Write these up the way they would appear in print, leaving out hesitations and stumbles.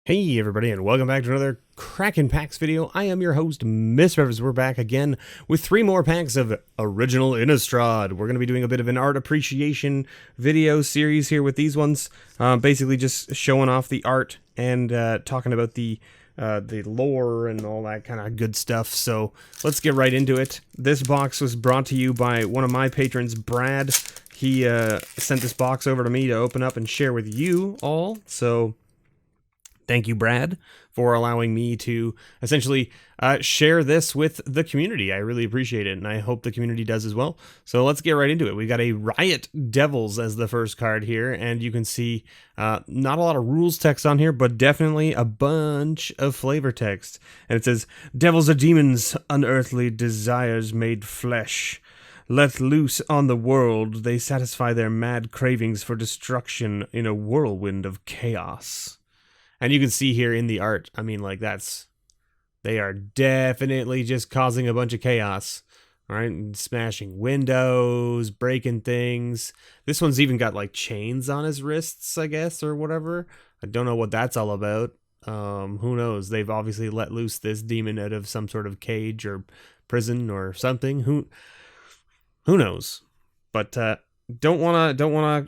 Hey everybody, and welcome back to another Kraken Packs video. I am your host, MrBevers. We're back again with 3 more packs of original Innistrad. We're going to be doing a bit of an art appreciation video series here with these ones. Basically just showing off the art and talking about the lore and all that kind of good stuff. So let's get right into it. This box was brought to you by one of my patrons, Brad. He sent this box over to me to open up and share with you all. So thank you, Brad, for allowing me to essentially share this with the community. I really appreciate it, and I hope the community does as well. So let's get right into it. We got a Riot Devils as the first card here, and you can see not a lot of rules text on here, but definitely a bunch of flavor text. And it says, "Devils are demons, unearthly desires made flesh. Let loose on the world, they satisfy their mad cravings for destruction in a whirlwind of chaos." And you can see here in the art, I mean, like, they are definitely just causing a bunch of chaos. All right, and smashing windows, breaking things. This one's even got, like, chains on his wrists, I guess, or whatever. I don't know what that's all about. Who knows? They've obviously let loose this demon out of some sort of cage or prison or something. Who knows? But don't wanna,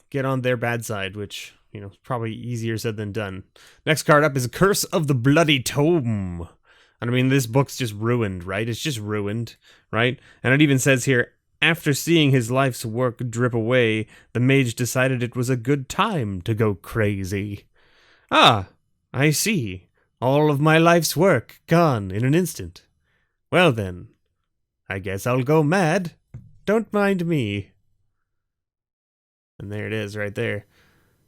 get on their bad side, which, it's probably easier said than done. Next card up is Curse of the Bloody Tome. And I mean, this book's just ruined, right? It's just ruined, right? And it even says here, after seeing his life's work drip away, the mage decided it was a good time to go crazy. Ah, I see. All of my life's work gone in an instant. Well then, I guess I'll go mad. Don't mind me. And there it is right there.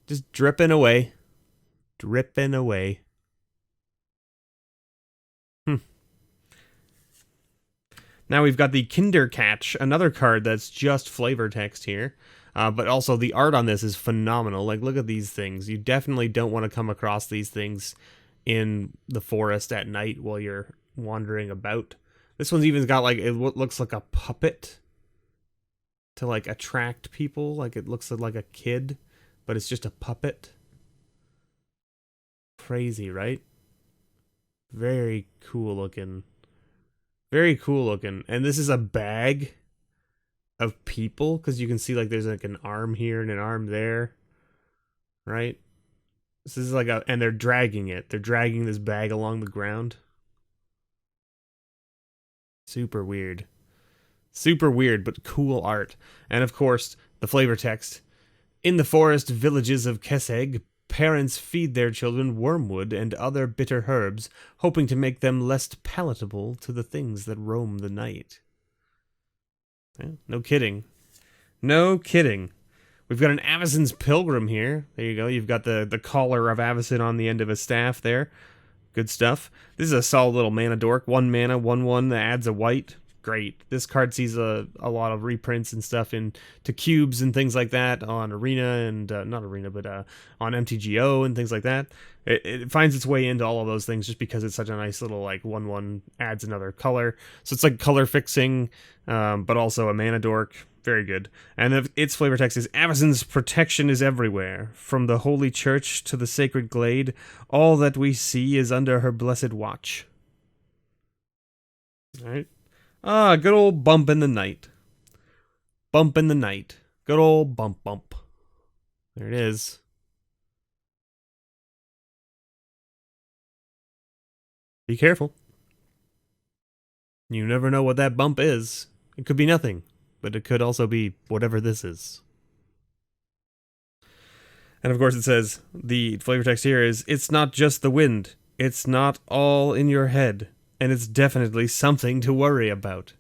Just dripping away. Dripping away. Now we've got the Kindercatch, another card that's just flavor text here. But also the art on this is phenomenal. Like, look at these things. You definitely don't want to come across these things in the forest at night while you're wandering about. This one's even got, like, it looks like a puppet to, like, attract people. Like, it looks like a kid, but it's just a puppet. Crazy, right? Very cool looking. Very cool looking. And this is a bag of people, because you can see, like, there's like an arm here and an arm there, right? This is like and they're dragging it. They're dragging this bag along the ground. Super weird. Super weird, but cool art. And of course, the flavor text. In the forest villages of Keseg, parents feed their children wormwood and other bitter herbs, hoping to make them less palatable to the things that roam the night. Yeah, no kidding. No kidding. We've got an Avacyn's Pilgrim here. There you go. You've got the collar of Avacyn on the end of his staff there. Good stuff. This is a solid little mana dork. 1 mana, 1/1 that adds a white. Great. This card sees a lot of reprints and stuff into cubes and things like that on Arena and not Arena, but on MTGO and things like that. It finds its way into all of those things just because it's such a nice little, like, 1/1 adds another color. So it's like color fixing, but also a mana dork. Very good. And its flavor text is, Avacyn's protection is everywhere. From the holy church to the sacred glade, all that we see is under her blessed watch. All right. Ah, good old bump in the night. Bump in the night. Good old bump bump. There it is. Be careful. You never know what that bump is. It could be nothing, but it could also be whatever this is. And of course it says, the flavor text here is, it's not just the wind. It's not all in your head. And it's definitely something to worry about.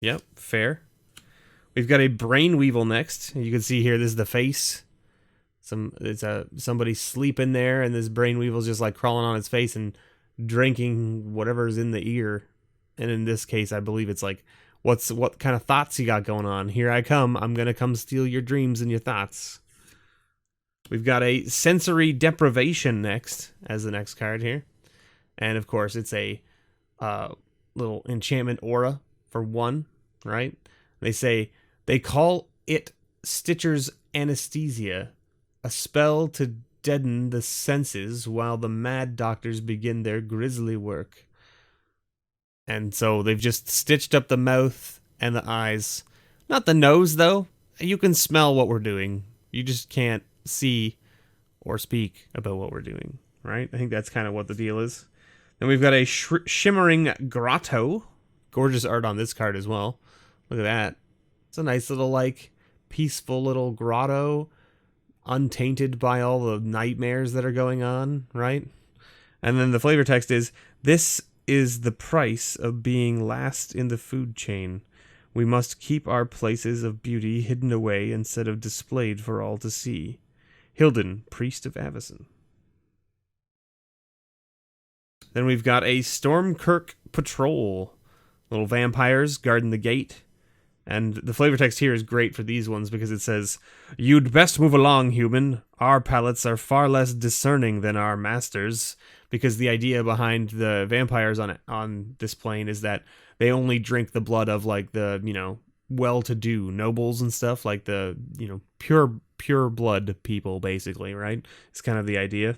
Yep, fair. We've got a Brainweevil next. You can see here, this is the face. It's somebody sleeping there, and this Brainweevil's just, like, crawling on its face and drinking whatever's in the ear. And in this case, I believe it's like, what kind of thoughts you got going on? Here I come. I'm gonna come steal your dreams and your thoughts. We've got a Sensory Deprivation next as the next card here. And of course, it's a little enchantment aura for 1, right? They call it Stitcher's Anesthesia, a spell to deaden the senses while the mad doctors begin their grisly work. And so they've just stitched up the mouth and the eyes. Not the nose, though. You can smell what we're doing. You just can't see or speak about what we're doing, right? I think that's kind of what the deal is. Then we've got a shimmering grotto. Gorgeous art on this card as well. Look at that. It's a nice little, like, peaceful little grotto, untainted by all the nightmares that are going on, right? And then the flavor text is, "This is the price of being last in the food chain. We must keep our places of beauty hidden away instead of displayed for all to see. Hilden, Priest of Avacyn." Then we've got a Stormkirk Patrol. Little vampires guarding the gate. And the flavor text here is great for these ones because it says, "You'd best move along, human. Our palates are far less discerning than our masters." Because the idea behind the vampires on this plane is that they only drink the blood of, like, the, you know, well-to-do nobles and stuff, like the, you know, pure blood people, basically, right? It's kind of the idea.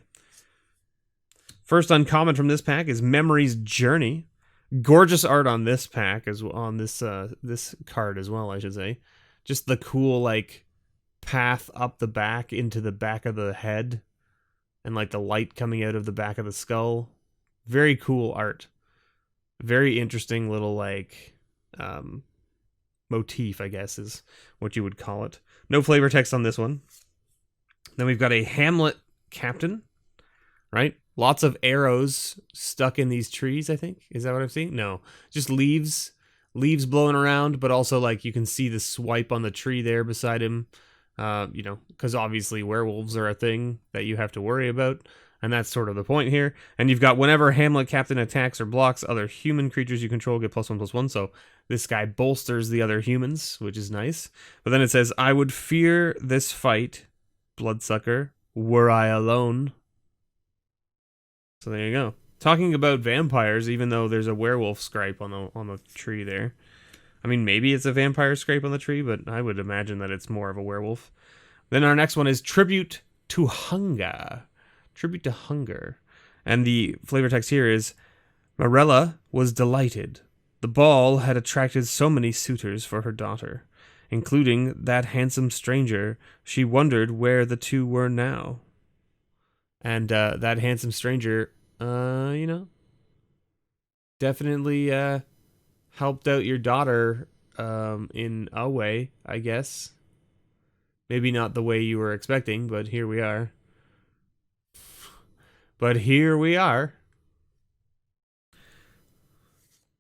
First uncommon from this pack is Memory's Journey. Gorgeous art on this pack, as well, on this this card as well, I should say. Just the cool, like, path up the back into the back of the head, and, like, the light coming out of the back of the skull. Very cool art. Very interesting little, like, motif, I guess, is what you would call it. No flavor text on this one. Then we've got a Hamlet Captain, right? Lots of arrows stuck in these trees, I think. Is that what I'm seeing? No. Just leaves blowing around, but also, like, you can see the swipe on the tree there beside him. You know, because obviously werewolves are a thing that you have to worry about, and that's sort of the point here. And you've got, whenever Hamlet Captain attacks or blocks other human creatures you control, get +1/+1. So this guy bolsters the other humans, which is nice. But then it says, "I would fear this fight, Bloodsucker, were I alone." So there you go. Talking about vampires, even though there's a werewolf scrape on the tree there. I mean, maybe it's a vampire scrape on the tree, but I would imagine that it's more of a werewolf. Then our next one is Tribute to Hunger. Tribute to Hunger. And the flavor text here is, "Marella was delighted. The ball had attracted so many suitors for her daughter, including that handsome stranger. She wondered where the two were now." And that handsome stranger, you know, definitely helped out your daughter in a way, I guess. Maybe not the way you were expecting, but here we are.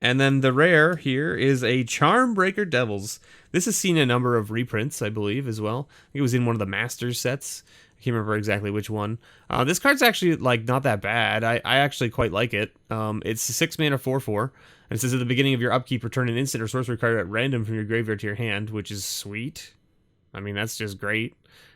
And then the rare here is a Charmbreaker Devils. This has seen a number of reprints, I believe, as well. I think it was in one of the Masters sets. I can't remember exactly which one. This card's actually, like, not that bad. I actually quite like it. It's a 6-mana 4/4. And it says, at the beginning of your upkeep, return an instant or sorcery card at random from your graveyard to your hand, which is sweet. I mean, that's just great.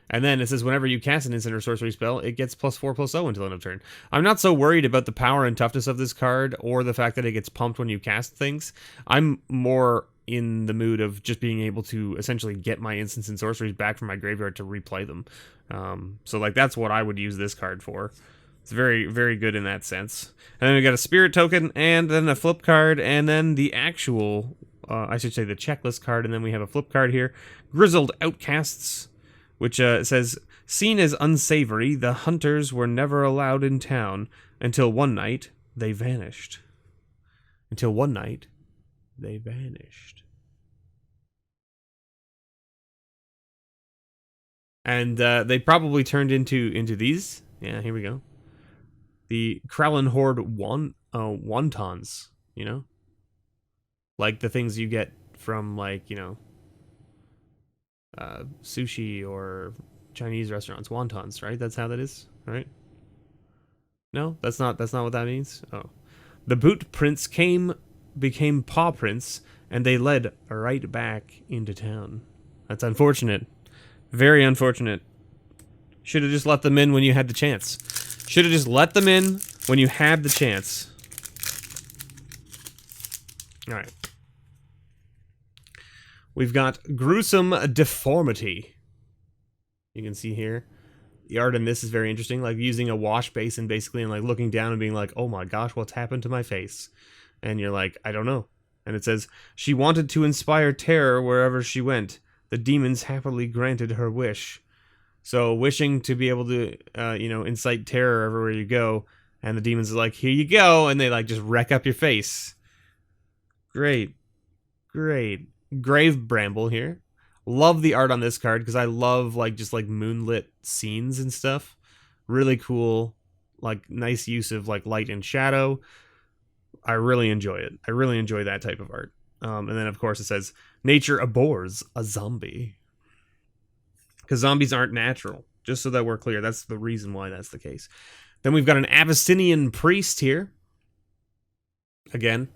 And then it says, whenever you cast an instant or sorcery spell, it gets +4/+0 until end of turn. I'm not so worried about the power and toughness of this card, or the fact that it gets pumped when you cast things. I'm more in the mood of just being able to essentially get my instants and sorceries back from my graveyard to replay them. So, like, that's what I would use this card for. It's very, very good in that sense. And then we got a Spirit Token, and then a flip card, and then the actual, I should say the checklist card, and then we have a flip card here. Grizzled Outcasts, which says, "Seen as unsavory, the hunters were never allowed in town until one night they vanished." Until one night they vanished. And they probably turned into these. Yeah, here we go. The Kralin Horde wontons, you know? Like the things you get from, like, you know, sushi or Chinese restaurants. Wontons, right? That's how that is, right? No, that's not what that means. Oh. The Boot Prince became Paw Prince, and they led right back into town. That's unfortunate. Very unfortunate. Should have just let them in when you had the chance. Should have just let them in when you had the chance. All right. We've got Gruesome Deformity. You can see here. the art in this is very interesting, like using a wash basin basically and like looking down and being like, oh my gosh, what's happened to my face? And you're like, I don't know. And it says, she wanted to inspire terror wherever she went. The demons happily granted her wish. So wishing to be able to, incite terror everywhere you go. And the demons are like, here you go. And they like just wreck up your face. Great. Great. Grave Bramble here. Love the art on this card because I love like just like moonlit scenes and stuff. Really cool. Like nice use of like light and shadow. I really enjoy it. I really enjoy that type of art. And then, of course, it says, nature abhors a zombie. Because zombies aren't natural. Just so that we're clear. That's the reason why that's the case. Then we've got an Abyssinian priest here. Again,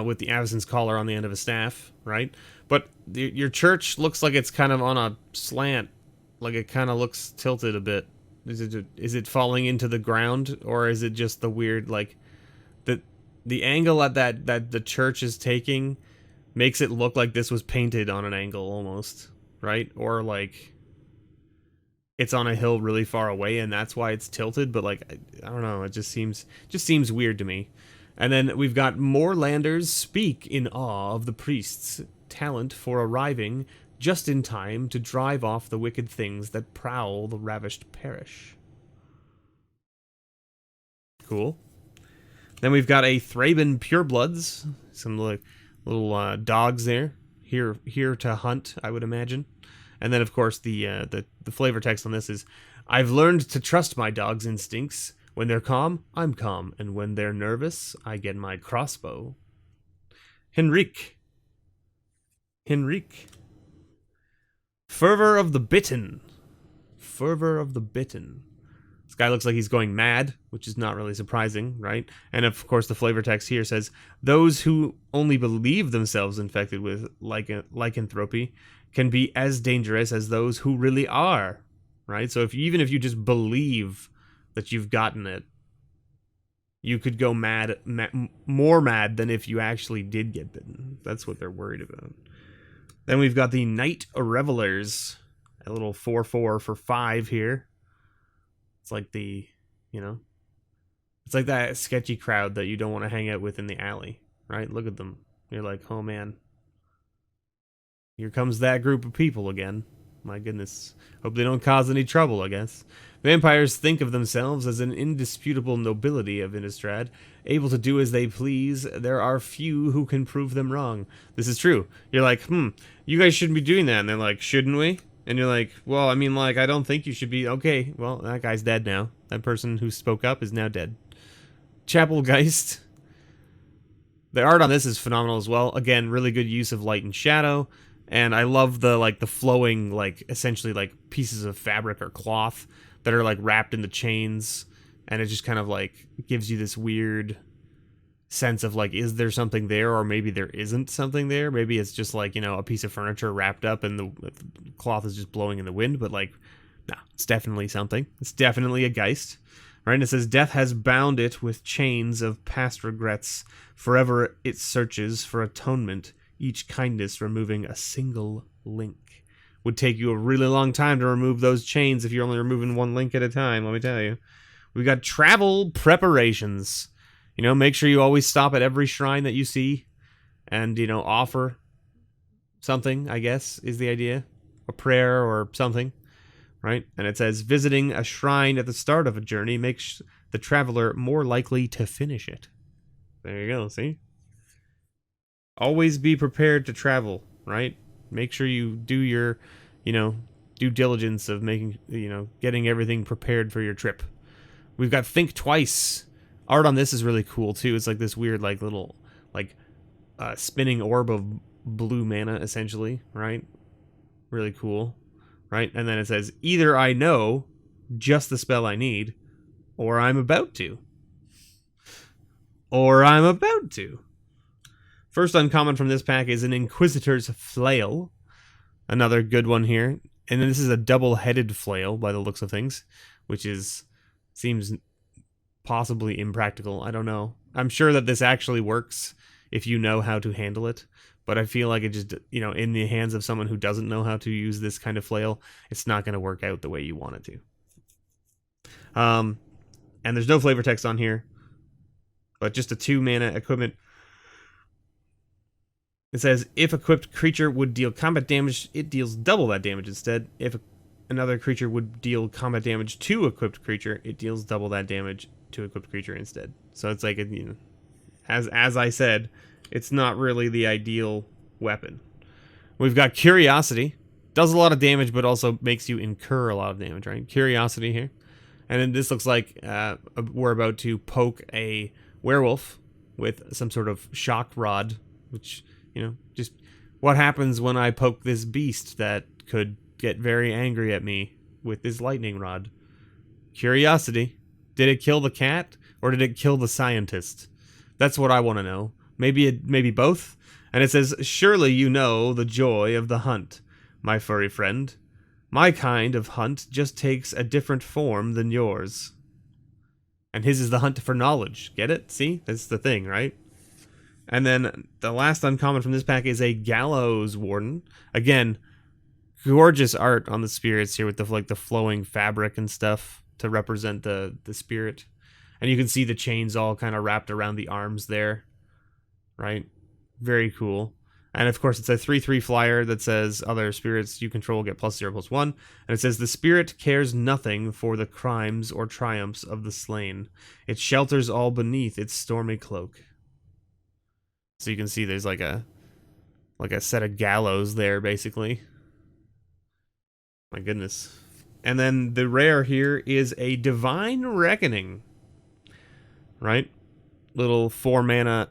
with the Avacyn's collar on the end of a staff, right? But your church looks like it's kind of on a slant. Like it kind of looks tilted a bit. Is it falling into the ground? Or is it just the weird, like... The angle at that the church is taking makes it look like this was painted on an angle almost, right? Or like it's on a hill really far away and that's why it's tilted, but like I don't know, it just seems weird to me. And then we've got Moorlanders speak in awe of the priest's talent for arriving just in time to drive off the wicked things that prowl the ravished parish. Cool. Then we've got a Thraben Purebloods, some like little dogs there, here to hunt, I would imagine. And then, of course, the flavor text on this is, I've learned to trust my dog's instincts. When they're calm, I'm calm, and when they're nervous, I get my crossbow. Henrique. Fervor of the Bitten. This guy looks like he's going mad, which is not really surprising, right? And of course, the flavor text here says, those who only believe themselves infected with lycanthropy can be as dangerous as those who really are, right? So even if you just believe that you've gotten it, you could go mad, more mad than if you actually did get bitten. That's what they're worried about. Then we've got the Night Revelers, a little 4/4 for 5 here. It's like it's like that sketchy crowd that you don't want to hang out with in the alley, right? Look at them. You're like, oh man, here comes that group of people again. My goodness. Hope they don't cause any trouble, I guess. Vampires think of themselves as an indisputable nobility of Innistrad, able to do as they please. There are few who can prove them wrong. This is true. You're like, you guys shouldn't be doing that. And they're like, shouldn't we? And you're like, well, I mean, like, I don't think you should be. Okay, well, that guy's dead now. That person who spoke up is now dead. Chapelgeist. The art on this is phenomenal as well. Again, really good use of light and shadow. And I love the flowing, like, essentially, like, pieces of fabric or cloth that are, like, wrapped in the chains. And it just kind of, like, gives you this weird sense of, like, is there something there, or maybe there isn't something there. Maybe it's just, like, you know, a piece of furniture wrapped up and the cloth is just blowing in the wind. But, like, no, it's definitely something. It's definitely a Geist. Right? And it says, death has bound it with chains of past regrets. Forever it searches for atonement. Each kindness removing a single link. Would take you a really long time to remove those chains if you're only removing one link at a time, let me tell you. We've got travel preparations. You know, make sure you always stop at every shrine that you see and, you know, offer something, I guess, is the idea. A prayer or something, right? And it says, visiting a shrine at the start of a journey makes the traveler more likely to finish it. There you go, see? Always be prepared to travel, right? Make sure you do your, you know, due diligence of making, you know, getting everything prepared for your trip. We've got Think Twice. Art on this is really cool, too. It's like this weird, like, little, like, spinning orb of blue mana, essentially, right? Really cool, right? And then it says, either I know just the spell I need, or I'm about to. Or I'm about to. First uncommon from this pack is an Inquisitor's Flail. Another good one here. And then this is a double-headed flail by the looks of things, which seems possibly impractical. I don't know. I'm sure that this actually works if you know how to handle it, but I feel like it just, you know, in the hands of someone who doesn't know how to use this kind of flail, it's not going to work out the way you want it to. And there's no flavor text on here, but just a 2-mana equipment. It says, if equipped creature would deal combat damage, it deals double that damage instead. If another creature would deal combat damage to equipped creature, it deals double that damage to equipped creature instead. So it's like, you know, as I said, it's not really the ideal weapon. We've got Curiosity. Does a lot of damage, but also makes you incur a lot of damage, right? Curiosity here. And then this looks like we're about to poke a werewolf with some sort of shock rod, which, you know, just what happens when I poke this beast that could get very angry at me with this lightning rod. Curiosity. Did it kill the cat, or did it kill the scientist? That's what I want to know. Maybe both? And it says, surely you know the joy of the hunt, my furry friend. My kind of hunt just takes a different form than yours. And his is the hunt for knowledge. Get it? See? That's the thing, right? And then the last uncommon from this pack is a Gallows Warden. Again, gorgeous art on the spirits here with the flowing fabric and stuff to represent the spirit. And you can see the chains all kind of wrapped around the arms there. Right? Very cool. And of course, it's a 3/3 flyer that says other spirits you control get +0/+1. And it says the spirit cares nothing for the crimes or triumphs of the slain. It shelters all beneath its stormy cloak. So you can see there's like a set of gallows there, basically. My goodness. And then the rare here is a Divine Reckoning. Right? Little 4-mana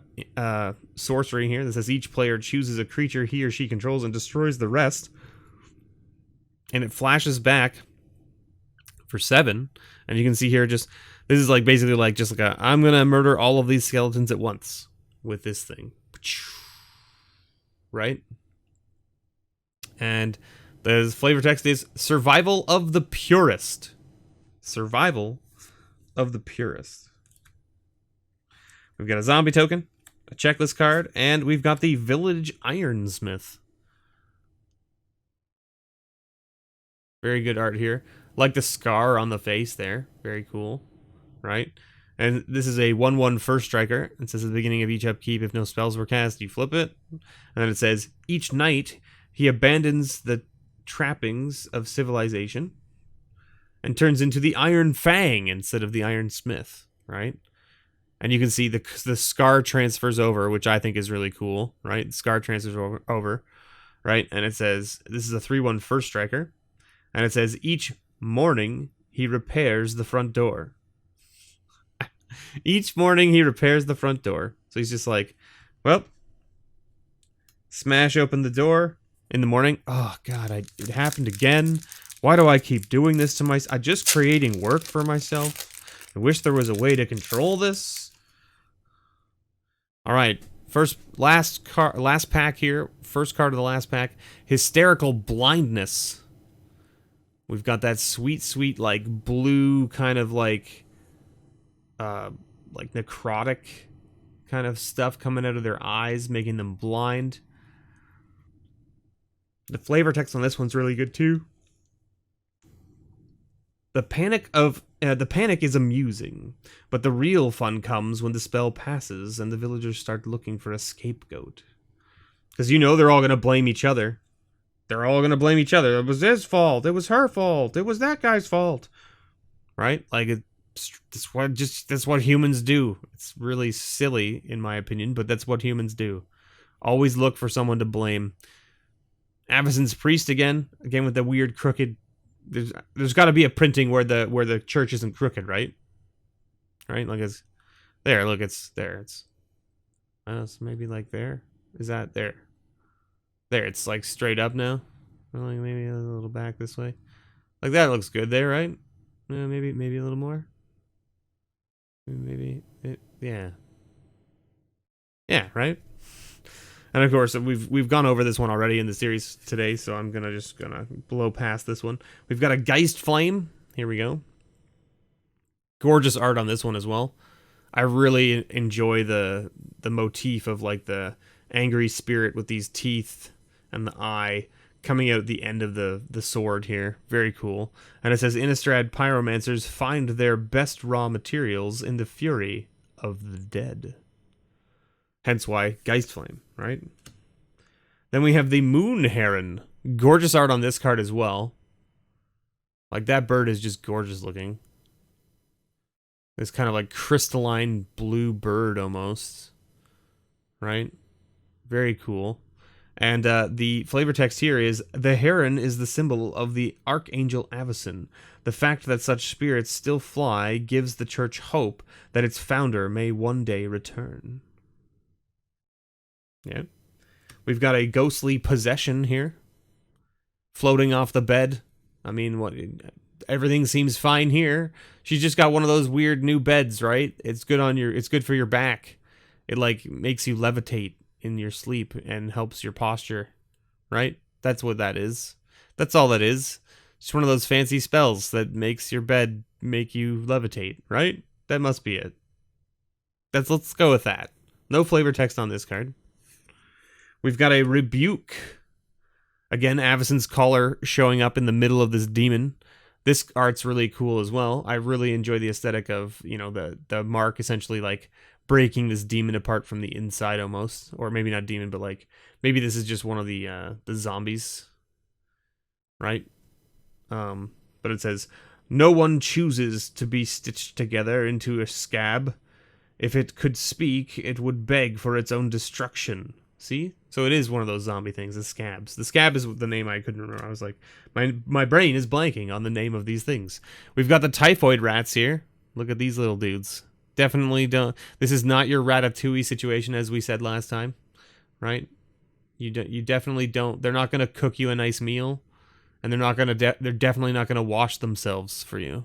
sorcery here that says each player chooses a creature he or she controls and destroys the rest. And it flashes back for 7. And you can see here this is like basically like just like I'm gonna murder all of these skeletons at once with this thing. Right? And the flavor text is Survival of the Purest. Survival of the Purest. We've got a zombie token, a checklist card, and we've got the Village Ironsmith. Very good art here. Like the scar on the face there. Very cool. Right? And this is a 1/1 first striker. It says at the beginning of each upkeep, if no spells were cast, you flip it. And then it says, each night he abandons the trappings of civilization and turns into the Iron Fang instead of the Ironsmith. Right? And you can see the scar transfers over, which I think is really cool, right? Scar transfers over, right? And it says, this is a 3/1 first striker. And it says, each morning he repairs the front door. Each morning he repairs the front door. So he's just like, well, smash open the door in the morning. Oh, God, it happened again. Why do I keep doing this to myself? I'm just creating work for myself. I wish there was a way to control this. All right, last pack here. First card of the last pack, Hysterical Blindness. We've got that sweet, like blue kind of like necrotic kind of stuff coming out of their eyes, making them blind. The flavor text on this one's really good too. The panic is amusing, but the real fun comes when the spell passes and the villagers start looking for a scapegoat. Because you know they're all going to blame each other. They're all going to blame each other. It was his fault. It was her fault. It was that guy's fault. Right? Like, that's what humans do. It's really silly, in my opinion, but that's what humans do. Always look for someone to blame. Avacyn's Priest again with the weird crooked. There's got to be a printing where the church isn't crooked, right? Right, like it's there. Look, it's there. It's maybe like there. Is that there? There. It's like straight up now. Like maybe a little back this way. Like that looks good there, right? Maybe a little more. Yeah, right. And of course, we've gone over this one already in the series today, so I'm just gonna blow past this one. We've got a Geist Flame. Here we go. Gorgeous art on this one as well. I really enjoy the motif of like the angry spirit with these teeth and the eye coming out at the end of the sword here. Very cool. And it says, Innistrad pyromancers find their best raw materials in the fury of the dead. Hence why Geistflame, right? Then we have the Moon Heron. Gorgeous art on this card as well. Like, that bird is just gorgeous looking. This kind of like crystalline blue bird almost. Right? Very cool. And the flavor text here is, the heron is the symbol of the Archangel Avacyn. The fact that such spirits still fly gives the church hope that its founder may one day return. Yeah. We've got a ghostly possession here. Floating off the bed. I mean, what? Everything seems fine here. She's just got one of those weird new beds, right? It's good on your. It's good for your back. It like makes you levitate in your sleep and helps your posture, right? That's what that is. That's all that is. Just one of those fancy spells that makes your bed make you levitate, right? That must be it. Let's go with that. No flavor text on this card. We've got a Rebuke. Again, Avacyn's collar showing up in the middle of this demon. This art's really cool as well. I really enjoy the aesthetic of, you know, the mark essentially like breaking this demon apart from the inside almost. Or maybe not demon, but like maybe this is just one of the zombies. Right? But it says, no one chooses to be stitched together into a scab. If it could speak, it would beg for its own destruction. See? So it is one of those zombie things, the scabs. The scab is the name I couldn't remember. I was like, my brain is blanking on the name of these things. We've got the typhoid rats here. Look at these little dudes. Definitely don't. This is not your Ratatouille situation, as we said last time, right? You definitely don't. They're not going to cook you a nice meal, and they're not going to. They're definitely not going to wash themselves for you.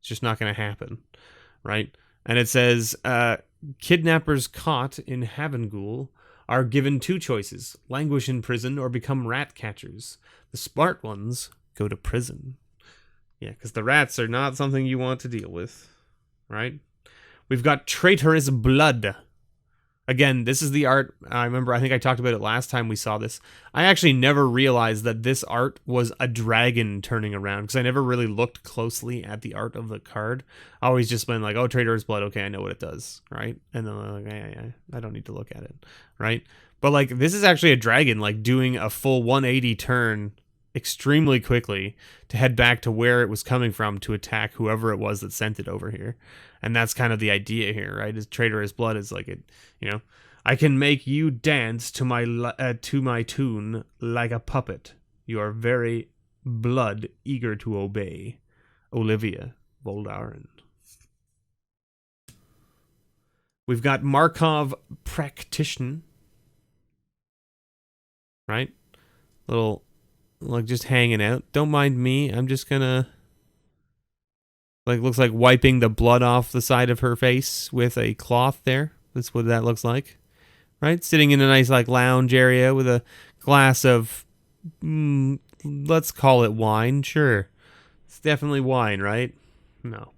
It's just not going to happen, right? And it says, kidnappers caught in Havengul are given two choices: languish in prison or become rat catchers. The smart ones go to prison. Yeah, because the rats are not something you want to deal with, right? We've got Traitorous Blood. Again, this is the art. I think I talked about it last time we saw this. I actually never realized that this art was a dragon turning around, because I never really looked closely at the art of the card. I always just been like, oh, Traitorous Blood, okay, I know what it does, right? And then I'm like, yeah, I don't need to look at it, right? But like, this is actually a dragon, like doing a full 180 turn extremely quickly to head back to where it was coming from to attack whoever it was that sent it over here. And that's kind of the idea here, right? Is Traitorous Blood is like, it, you know, I can make you dance to my tune like a puppet. You are very blood eager to obey. Olivia Voldaren. We've got Markov Practitioner. Right? Little, like, just hanging out. Don't mind me. I'm just gonna, like, looks like wiping the blood off the side of her face with a cloth there. That's what that looks like. Right? Sitting in a nice, like, lounge area with a glass of, let's call it wine. Sure. It's definitely wine, right? No.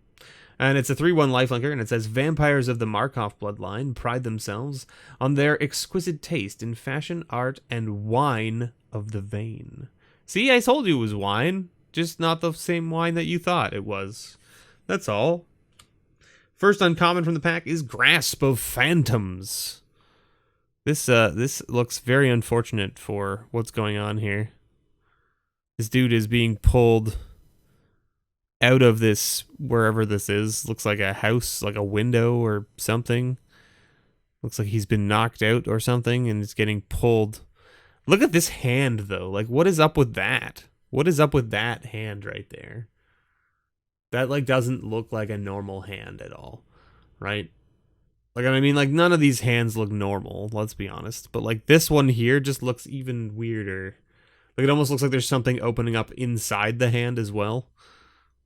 And it's a 3/1 lifelinker, and it says, vampires of the Markov bloodline pride themselves on their exquisite taste in fashion, art, and wine of the vein. See, I told you it was wine, just not the same wine that you thought it was. That's all. First uncommon from the pack is Grasp of Phantoms. This looks very unfortunate for what's going on here. This dude is being pulled out of this, wherever this is. Looks like a house, like a window or something. Looks like he's been knocked out or something and it's getting pulled. Look at this hand, though. Like, what is up with that? What is up with that hand right there? That, like, doesn't look like a normal hand at all, right? Like, I mean, like, none of these hands look normal, let's be honest. But, like, this one here just looks even weirder. Like, it almost looks like there's something opening up inside the hand as well.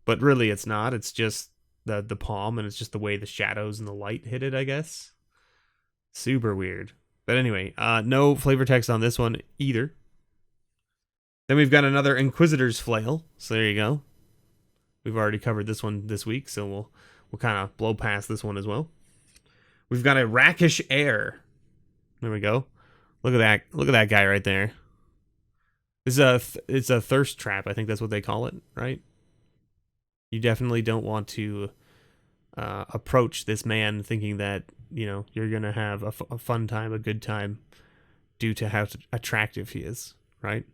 But really, it's not. It's just the palm, and it's just the way the shadows and the light hit it, I guess. Super weird. But anyway, no flavor text on this one either. Then we've got another Inquisitor's Flail. So there you go. We've already covered this one this week, so we'll kind of blow past this one as well. We've got a Rakish Heir. There we go. Look at that. Look at that guy right there. It's a thirst trap. I think that's what they call it, right? You definitely don't want to approach this man thinking that, you know, you're gonna have a fun time, a good time, due to how attractive he is, right?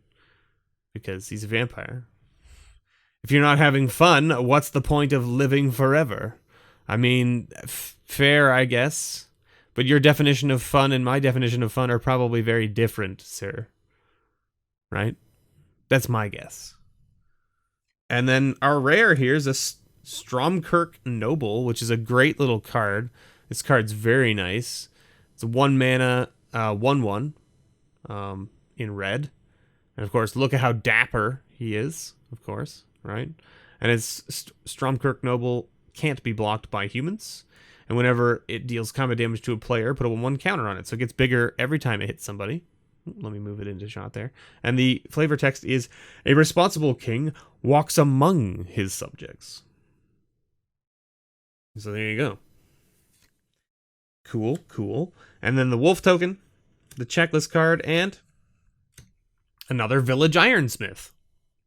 Because he's a vampire. If you're not having fun, what's the point of living forever? I mean, fair, I guess. But your definition of fun and my definition of fun are probably very different, sir. Right? That's my guess. And then our rare here is a Stromkirk Noble, which is a great little card. This card's very nice. It's a 1 mana, 1/1 in red. And of course, look at how dapper he is, of course, right? And it's Stromkirk Noble can't be blocked by humans. And whenever it deals combat damage to a player, put a 1/1 counter on it. So it gets bigger every time it hits somebody. Let me move it into shot there. And the flavor text is, a responsible king walks among his subjects. So there you go. Cool, cool. And then the wolf token, the checklist card, and another Village Ironsmith,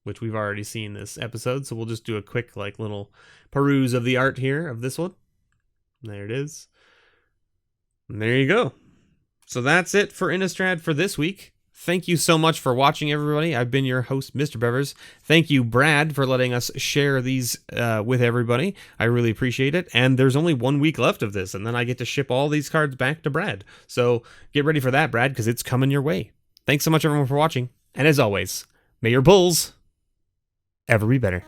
which we've already seen this episode. So we'll just do a quick like little peruse of the art here of this one. There it is. And there you go. So that's it for Innistrad for this week. Thank you so much for watching, everybody. I've been your host, MrBevers. Thank you, Brad, for letting us share these with everybody. I really appreciate it. And there's only 1 week left of this, and then I get to ship all these cards back to Brad. So get ready for that, Brad, because it's coming your way. Thanks so much, everyone, for watching. And as always, may your bulls ever be better.